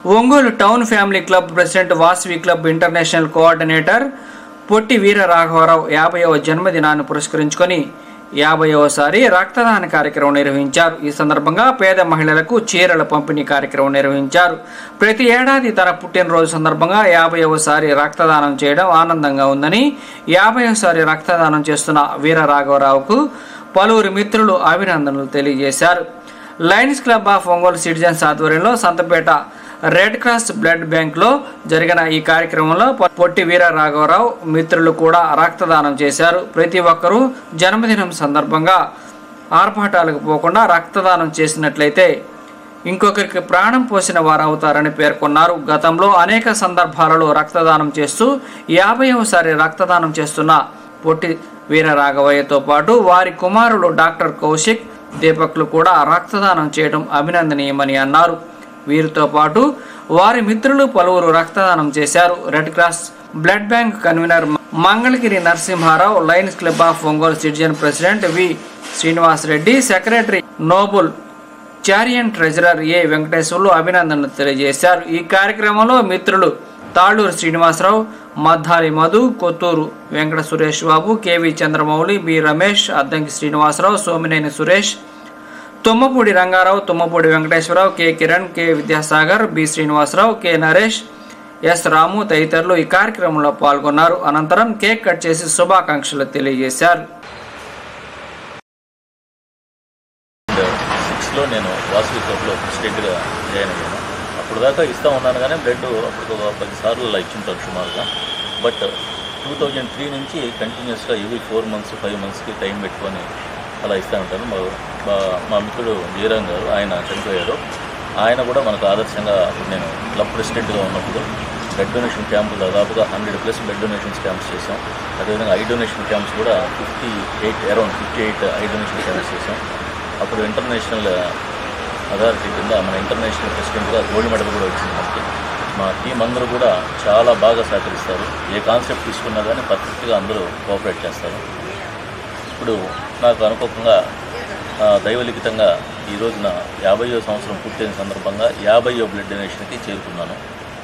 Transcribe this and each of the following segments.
Ongole town family club president Vasavi club international coordinator Potti Veera రాఘవరావు 50వ జన్మదినాన్ని పురస్కరించుకొని 50వసారి రక్తదాన కార్యక్రమం నిర్వహించారు. ఈ సందర్భంగా పేద మహిళలకు చీరల పంపిణీ కార్యక్రమం నిర్వహించారు. ప్రతి ఏడాది తన పుట్టినరోజు సందర్భంగా 50వసారి రక్తదానం చేయడం ఆనందంగా ఉందని 50వసారి రక్తదానం చేస్తున్న వీర రాఘవరావుకు పలువురు మిత్రులు అభినందనలు తెలియజేశారు. Lions club of Ongole citizens ఆధ్వర్యంలో సంతపేట రెడ్ క్రాస్ బ్లడ్ బ్యాంక్లో జరిగిన ఈ కార్యక్రమంలో పొట్టి వీర రాఘవరావు మిత్రులు కూడా రక్తదానం చేశారు. ప్రతి ఒక్కరూ జన్మదినం సందర్భంగా ఆర్భాటాలకు పోకుండా రక్తదానం చేసినట్లయితే ఇంకొకరికి ప్రాణం పోసిన వారు అవుతారని పేర్కొన్నారు. గతంలో అనేక సందర్భాలలో రక్తదానం చేస్తూ 50వసారి రక్తదానం చేస్తున్న పొట్టి వీర రాఘవయ్యతో పాటు వారి కుమారులు డాక్టర్ కౌశిక్, దీపక్లు కూడా రక్తదానం చేయడం అభినందనీయమని అన్నారు. వీరితో పాటు వారి మిత్రులు పలువురు రక్తదానం చేశారు. Red cross blood bank convener Mangalagiri Narasimharao, lions club of Ongole citizen president V Srinivas Reddy, secretary Noble Charian, treasurer A Venkateswarlu అభినందనలు తెలియజేశారు. ఈ కార్యక్రమంలో మిత్రులు Talluri Srinivasarao, Maddali Madhu, Kotturu Venkata Suresh Babu, KV Chandramouli, B Ramesh, Addanki Srinivasarao, Somineni Suresh, Tummapudi Rangarao, Tummapudi Venkateswararao, K Kiran, K Vidyasagar, B Srinivasarao, K Naresh, S Ramu తదితరులు ఈ కార్యక్రమంలో పాల్గొన్నారు. అనంతరం కేక్ కట్ చేసి శుభాకాంక్షలు తెలియజేశారు. నేను వాసవి క్లబ్లో ప్రెసిడెంట్గా జాయిన్ అయ్యాను. అప్పుడు దాకా ఇస్తూ ఉన్నాను కానీ బ్లడ్ అప్పుడు 10 సార్లు అలా ఇచ్చింటారు సుమారుగా. బట్ 2003 నుంచి కంటిన్యూస్గా ఎవ్రీ 4 మంత్స్ 5 మంత్స్కి టైం పెట్టుకొని అలా ఇస్తూ ఉంటాను. మా మిత్రుడు జయరాం గారు, ఆయన చనిపోయారు. ఆయన కూడా మనకు ఆదర్శంగా నేను క్లబ్ ప్రెసిడెంట్గా ఉన్నప్పుడు బ్లడ్ డొనేషన్ క్యాంపులు దాదాపుగా 100+ బ్లడ్ డొనేషన్స్ క్యాంప్స్ చేసాం. అదేవిధంగా ఐ డొనేషన్ క్యాంప్స్ కూడా అరౌండ్ 58 ఐ డొనేషన్ క్యాంప్స్ చేసాం. అప్పుడు ఇంటర్నేషనల్ అథారిటీ కింద మన ఇంటర్నేషనల్ ప్రెసిడెంట్గా గోల్డ్ మెడల్ కూడా వచ్చింది మనకి. మా టీం అందరూ కూడా చాలా బాగా సహకరిస్తారు. ఏ కాన్సెప్ట్ తీసుకున్నా కానీ పర్ఫెక్ట్గా అందరూ కోఆపరేట్ చేస్తారు. ఇప్పుడు నాకు అనుకోకుండా దైవలిఖితంగా ఈ రోజున 50వ సంవత్సరం పూర్తయిన సందర్భంగా 50వ బ్లడ్ డొనేషన్కి చేరుకున్నాను.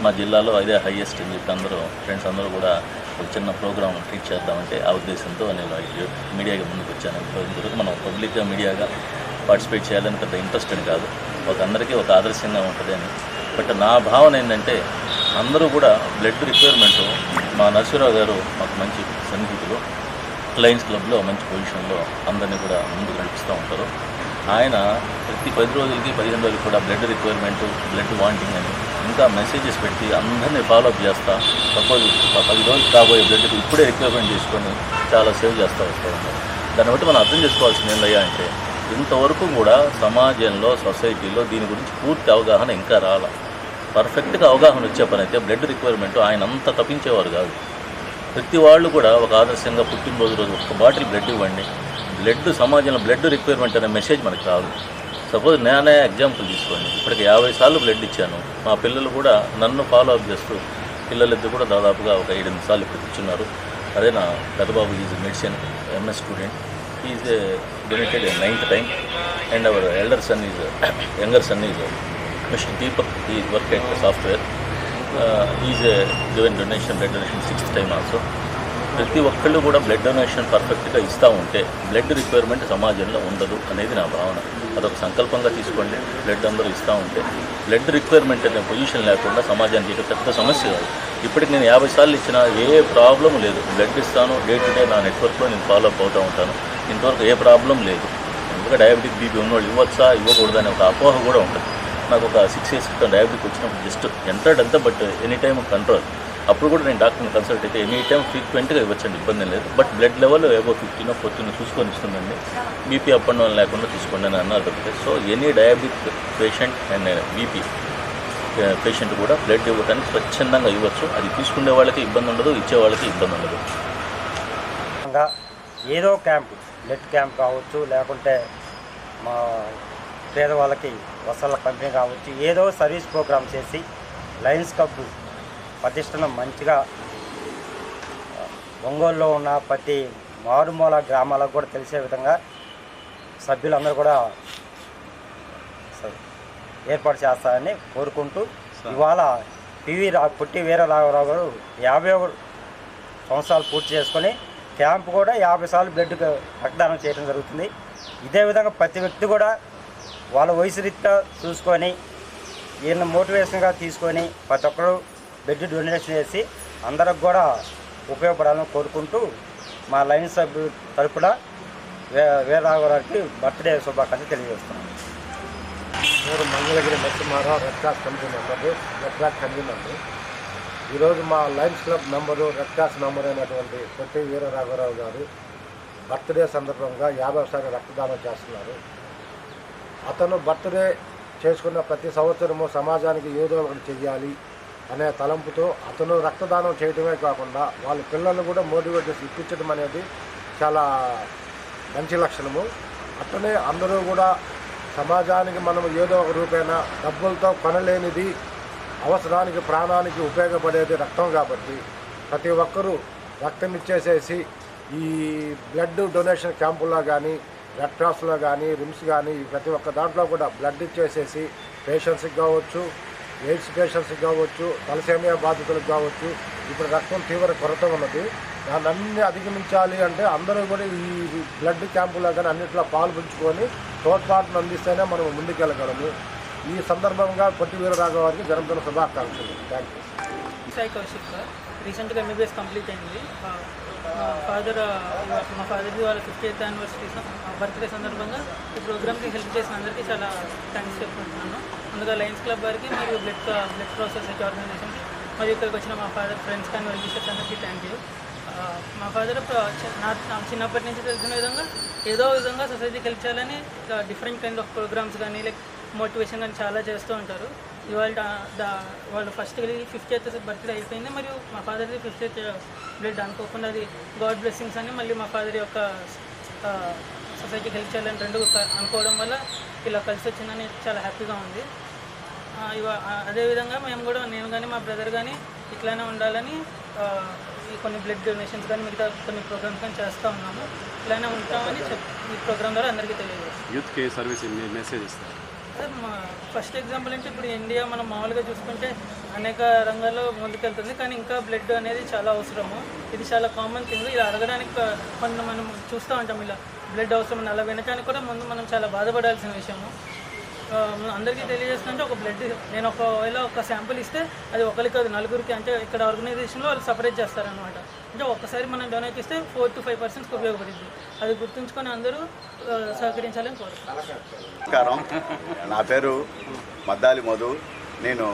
మా జిల్లాలో అదే హైయెస్ట్ అని చెప్పి అందరూ ఫ్రెండ్స్ అందరూ కూడా ఒక చిన్న ప్రోగ్రామ్ ట్రీట్ చేద్దామంటే ఆ ఉద్దేశంతో నేను మీడియాగా ముందుకు వచ్చాను. ఇంతవరకు మనం పబ్లిక్గా మీడియాగా పార్టిసిపేట్ చేయాలని పెద్ద ఇంట్రెస్ట్ అని కాదు, అందరికీ ఒక ఆదర్శంగా ఉంటుంది అని. బట్ నా భావన ఏంటంటే అందరూ కూడా బ్లడ్ రిక్వైర్మెంటు మా నరసింహరావు గారు మాకు మంచి సన్నిహితులు, లయన్స్ క్లబ్లో మంచి పొజిషన్లో అందరినీ కూడా ముందుకు నడిపిస్తూ ఉంటారు. ఆయన ప్రతి 10 రోజులకి 15 రోజులకి కూడా బ్లడ్ రిక్వైర్మెంటు, బ్లడ్ వాంటింగ్ అని ఇంకా మెసేజెస్ పెట్టి అందరినీ ఫాలోఅప్ చేస్తా. సపోజ్ 10 రోజులు కాబోయే బ్లడ్కి ఇప్పుడే రిక్వైర్మెంట్ చేసుకొని చాలా సేవ్ చేస్తూ వస్తూ ఉంటారు. దాన్ని బట్టి మనం అర్థం చేసుకోవాల్సింది ఏంటయ్యా అంటే ఇంతవరకు కూడా సమాజంలో, సొసైటీలో దీని గురించి పూర్తి అవగాహన ఇంకా రాలా. పర్ఫెక్ట్గా అవగాహన వచ్చే పని అయితే బ్లడ్ రిక్వైర్మెంటు ఆయన అంతా తప్పించేవారు కాదు. ప్రతి వాళ్ళు కూడా ఒక ఆదర్శంగా పుట్టినరోజు ఒక బాటిల్ బ్లడ్ ఇవ్వండి, బ్లడ్ సమాజంలో బ్లడ్ రిక్వైర్మెంట్ అనే మెసేజ్ మనకు రాదు. సపోజ్ నేనే ఎగ్జాంపుల్ తీసుకోండి, ఇప్పటికి 50 సార్లు బ్లడ్ ఇచ్చాను. మా పిల్లలు కూడా నన్ను ఫాలోఅప్ చేస్తూ పిల్లలిద్దరు కూడా దాదాపుగా ఒక 7-8 సార్లు ఇప్పుడు ఇచ్చున్నారు. అదే నా పెద్దబాబు is medicine MS student, is donated 9th time, and our younger son is mister Deepak, he work at software, is given donation blood donation 6th time also. ప్రతి ఒక్కళ్ళు కూడా బ్లడ్ డొనేషన్ పర్ఫెక్ట్గా ఇస్తూ ఉంటే బ్లడ్ రిక్వైర్మెంట్ సమాజంలో ఉండదు అనేది నా భావన. అదొక సంకల్పంగా తీసుకోండి. బ్లడ్ అందరూ ఇస్తూ ఉంటే బ్లడ్ రిక్వైర్మెంట్ అనే పొజిషన్ లేకుండా సమాజానికి ఇక పెద్ద సమస్య కాదు. ఇప్పటికి నేను 50 సార్లు ఇచ్చినా ఏ ప్రాబ్లం లేదు. బ్లడ్ ఇస్తాను, డే టు డే నా నెట్వర్క్లో నేను ఫాలోఅప్ అవుతూ ఉంటాను. ఇంతవరకు ఏ ప్రాబ్లం లేదు. ఎందుకంటే డయాబెటిక్ బీపీ ఉన్నవాళ్ళు ఇవ్వచ్చా ఇవ్వకూడదు అనే ఒక అపోహ కూడా ఉంటుంది. నాకు ఒక 6 years క్రితం డయాబెటిక్ వచ్చినప్పుడు జస్ట్ ఎంటర్డ్ అంతా, బట్ ఎనీ టైం కంట్రోల్. అప్పుడు కూడా నేను డాక్టర్ని కన్సల్ట్ అయితే ఎనీ టైం ఫ్రీక్వెంట్గా ఇవ్వచ్చండి, ఇబ్బంది లేదు. బట్ బ్లడ్ లెవెల్ ఏవో 15 or 14 చూసుకొని ఇస్తుందండి. బీపీ అప్ అండ్ డౌన్ లేకుండా చూసుకోండి అని అన్నారు దొరికితే. So any diabetic patient and BP patient కూడా బ్లడ్ ఇవ్వడానికి స్వచ్ఛందంగా ఇవ్వచ్చు. అది తీసుకునే వాళ్ళకి ఇబ్బంది ఉండదు, ఇచ్చే వాళ్ళకి ఇబ్బంది ఉండదు. ఏదో క్యాంప్, బ్లడ్ క్యాంప్ కావచ్చు, లేకుంటే మా పేదవాళ్ళకి వసతుల పంపిణీ కావచ్చు, ఏదో సర్వీస్ ప్రోగ్రామ్ చేసి లయన్స్ క్లబ్ ప్రతిష్టను మంచిగా ఒంగోలులో ఉన్న ప్రతి మారుమూల గ్రామాలకు కూడా తెలిసే విధంగా సభ్యులందరూ కూడా ఏర్పాటు చేస్తారని కోరుకుంటూ ఇవాళ పొట్టి వీరరాఘవరావు గారు 51 సంవత్సరాలు పూర్తి చేసుకొని క్యాంపు కూడా 50 సార్లు బ్లడ్ రక్తదానం చేయడం జరుగుతుంది. ఇదే విధంగా ప్రతి వ్యక్తి కూడా వాళ్ళ వయసు రీత్యా చూసుకొని ఈయన మోటివేషన్గా తీసుకొని ప్రతి ఒక్కరు బ్లడ్ డొనేషన్ చేసి అందరికి కూడా ఉపయోగపడాలని కోరుకుంటూ మా లైన్ సభ్యుల తరపున వీరరాఘవరావుకి బర్త్డే శుభాకాంక్షలు తెలియజేస్తున్నాను. నేను Mangalagiri Narasimharao red cross committee member, red cross కన్వీనర్ని. ఈరోజు మా lions club member, red cross member అయినటువంటి పొట్టి వీరరాఘవరావు గారు బర్త్డే సందర్భంగా 50సారి రక్తదానం చేస్తున్నారు. అతను బర్త్డే చేసుకున్న ప్రతి సంవత్సరము సమాజానికి ఏదో ఒకటి చెయ్యాలి అనే తలంపుతో అతను రక్తదానం చేయడమే కాకుండా వాళ్ళ పిల్లలు కూడా మోటివేట్ చేసి ఇప్పించడం అనేది చాలా మంచి లక్షణము. అట్లనే అందరూ కూడా సమాజానికి మనం ఏదో ఒక రూపైనా డబ్బులతో కొనలేనిది, అవసరానికి ప్రాణానికి ఉపయోగపడేది రక్తం కాబట్టి ప్రతి ఒక్కరూ రక్తం ఇచ్చేసేసి ఈ బ్లడ్ డొనేషన్ క్యాంపుల్లో కానీ, రెడ్ క్రాస్లో కానీ, రిమ్స్ కానీ ప్రతి ఒక్క దాంట్లో కూడా బ్లడ్ ఇచ్చేసేసి పేషెంట్స్కి కావచ్చు, ఎయిడ్స్ పేషెంట్స్కి కావచ్చు, తలసేమియా బాధితులకు కావచ్చు, ఇప్పుడు రక్తం తీవ్ర కొరత ఉన్నది. దాన్ని అన్ని అధిగమించాలి అంటే అందరూ కూడా ఈ బ్లడ్ క్యాంపులో కానీ అన్నింటిలో పాల్పంచుకొని తోడ్పాటును అందిస్తేనే మనం ముందుకెళ్ళగలము. ఈ సందర్భంగా పొట్టి వీరరాఘవ గారికి జన్మదిన శుభాకాంక్షలు. Thank you. Sai Kaushik sir, రీసెంట్గా MBBS కంప్లీట్ అయింది. మా ఫాదర్ది వాళ్ళ 50th యానివర్సరీ బర్త్డే సందర్భంగా ఈ ప్రోగ్రామ్కి హెల్ప్ చేసిన అందరికీ చాలా థ్యాంక్స్ చెప్పుకుంటున్నాను. ముందుగా లయన్స్ క్లబ్ వారికి మరియు బ్లడ్ ప్రాసెస్ ఆర్గనైజేషన్కి మరియు ఇక్కడికి వచ్చిన మా ఫాదర్ ఫ్రెండ్స్ కానీ వెల్విషర్స్ అందరికీ థ్యాంక్ యూ. మా ఫాదర్ చిన్నప్పటి నుంచి తెలిసిన విధంగా ఏదో విధంగా సొసైటీకి హెల్ప్ చేయాలని డిఫరెంట్ కైండ్ ఆఫ్ ప్రోగ్రామ్స్ కానీ లైక్ మోటివేషన్ కానీ చాలా చేస్తూ ఉంటారు. ఇవాళ వాళ్ళు ఫస్ట్ 50th బర్త్డే అయిపోయింది, మరియు మా ఫాదర్ది 50th బ్లడ్ అనుకోకుండా అది గాడ్ బ్లెస్సింగ్స్ అని మళ్ళీ మా ఫాదర్ యొక్క సొసైటీకి హెల్ప్ చేయాలని రెండు అనుకోవడం వల్ల ఇలా కలిసి వచ్చిందని చాలా హ్యాపీగా ఉంది. అదేవిధంగా నేను కానీ మా బ్రదర్ కానీ ఇట్లానే ఉండాలని కొన్ని బ్లడ్ డొనేషన్స్ కానీ మిగతా కొన్ని ప్రోగ్రామ్స్ కానీ చేస్తూ ఉన్నాము. ఇలానే ఉంటామని ఈ ప్రోగ్రామ్ ద్వారా అందరికీ తెలియజేస్తాం. యూత్కి సర్వీస్ మెసేజ్ ఇస్తారు. ఫస్ట్ ఎగ్జాంపుల్ అంటే ఇప్పుడు ఇండియా మనం మామూలుగా చూసుకుంటే అనేక రంగాల్లో ముందుకెళ్తుంది, కానీ ఇంకా బ్లడ్ అనేది చాలా అవసరము. ఇది చాలా కామన్ థింగ్. ఇది అడగడానికి కొంత మనం చూస్తూ ఉంటాం, ఇలా బ్లడ్ అవసరం అలా వినడానికి కూడా ముందు మనం చాలా బాధపడాల్సిన విషయము. అందరికీ తెలియజేస్తుంటే ఒక బ్లడ్ నేను ఒకవేళ ఒక శాంపుల్ ఇస్తే అది ఒకరికి కాదు నలుగురికి, అంటే ఇక్కడ ఆర్గనైజేషన్లో వాళ్ళు సపరేట్ చేస్తారనమాట. అంటే ఒక్కసారి మనం డొనేట్ ఇస్తే 4 to 5% ఉపయోగపడుతుంది. అది గుర్తుంచుకొని అందరూ సహకరించాలని కోరుతున్నాను. నమస్కారం, నా పేరు మద్దాలి మధు. నేను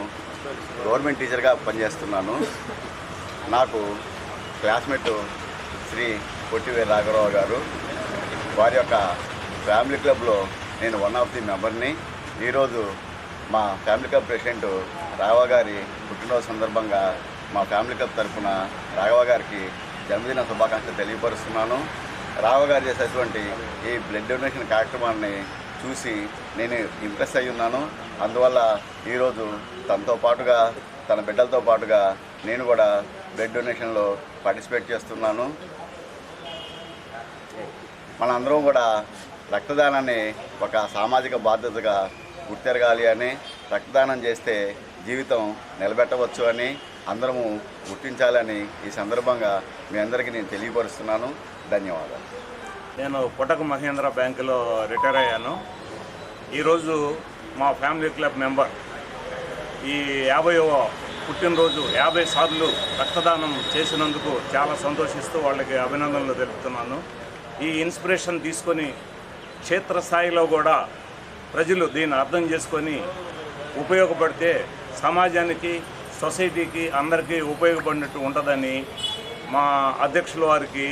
గవర్నమెంట్ టీచర్గా పనిచేస్తున్నాను. నాకు క్లాస్మేట్ శ్రీ పొట్టి వీరరాఘవరావు గారు, వారి యొక్క ఫ్యామిలీ క్లబ్లో నేను వన్ ఆఫ్ ది మెంబర్ని. ఈరోజు మా ఫ్యామిలీ క్లబ్ ప్రెసిడెంట్ రాఘవ గారి పుట్టినరోజు సందర్భంగా మా ఫ్యామిలీ క్లబ్ తరఫున రాఘవ గారికి జన్మదిన శుభాకాంక్షలు తెలియపరుస్తున్నాను. రాఘవ గారు చేసేటువంటి ఈ బ్లడ్ డొనేషన్ కార్యక్రమాన్ని చూసి నేను ఇంప్రెస్ అయి ఉన్నాను. అందువల్ల ఈరోజు తనతో పాటుగా తన బిడ్డలతో పాటుగా నేను కూడా బ్లడ్ డొనేషన్లో పార్టిసిపేట్ చేస్తున్నాను. మనందరం కూడా రక్తదానాన్ని ఒక సామాజిక బాధ్యతగా గుర్తెరగాలి అని, రక్తదానం చేస్తే జీవితం నిలబెట్టవచ్చు అని అందరము గుర్తించాలని ఈ సందర్భంగా మీ అందరికీ నేను తెలియపరుస్తున్నాను. ధన్యవాదాలు. నేను పుటక మహేంద్ర బ్యాంకులో రిటైర్ అయ్యాను. ఈరోజు మా ఫ్యామిలీ క్లబ్ మెంబర్ ఈ 50వ పుట్టినరోజు 50 సార్లు రక్తదానం చేసినందుకు చాలా సంతోషిస్తూ వాళ్ళకి అభినందనలు తెలుపుతున్నాను. ఈ ఇన్స్పిరేషన్ తీసుకొని క్షేత్రస్థాయిలో కూడా ప్రజలు దీన్ని అర్థం చేసుకొని ఉపయోగపడితే సమాజానికి, సొసైటీకి అందరికీ ఉపయోగపడినట్టు ఉంటుందని మా అధ్యక్షుల వారికి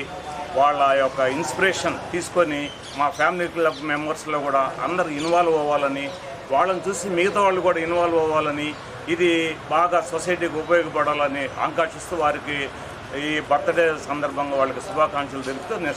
వాళ్ళ యొక్క ఇన్స్పిరేషన్ తీసుకొని మా ఫ్యామిలీ క్లబ్ మెంబర్స్లో కూడా అందరూ ఇన్వాల్వ్ అవ్వాలని, వాళ్ళని చూసి మిగతా వాళ్ళు కూడా ఇన్వాల్వ్ అవ్వాలని, ఇది బాగా సొసైటీకి ఉపయోగపడాలని ఆకాంక్షిస్తూ వారికి ఈ బర్త్డే సందర్భంగా వాళ్ళకి శుభాకాంక్షలు తెలుపుతూ నేను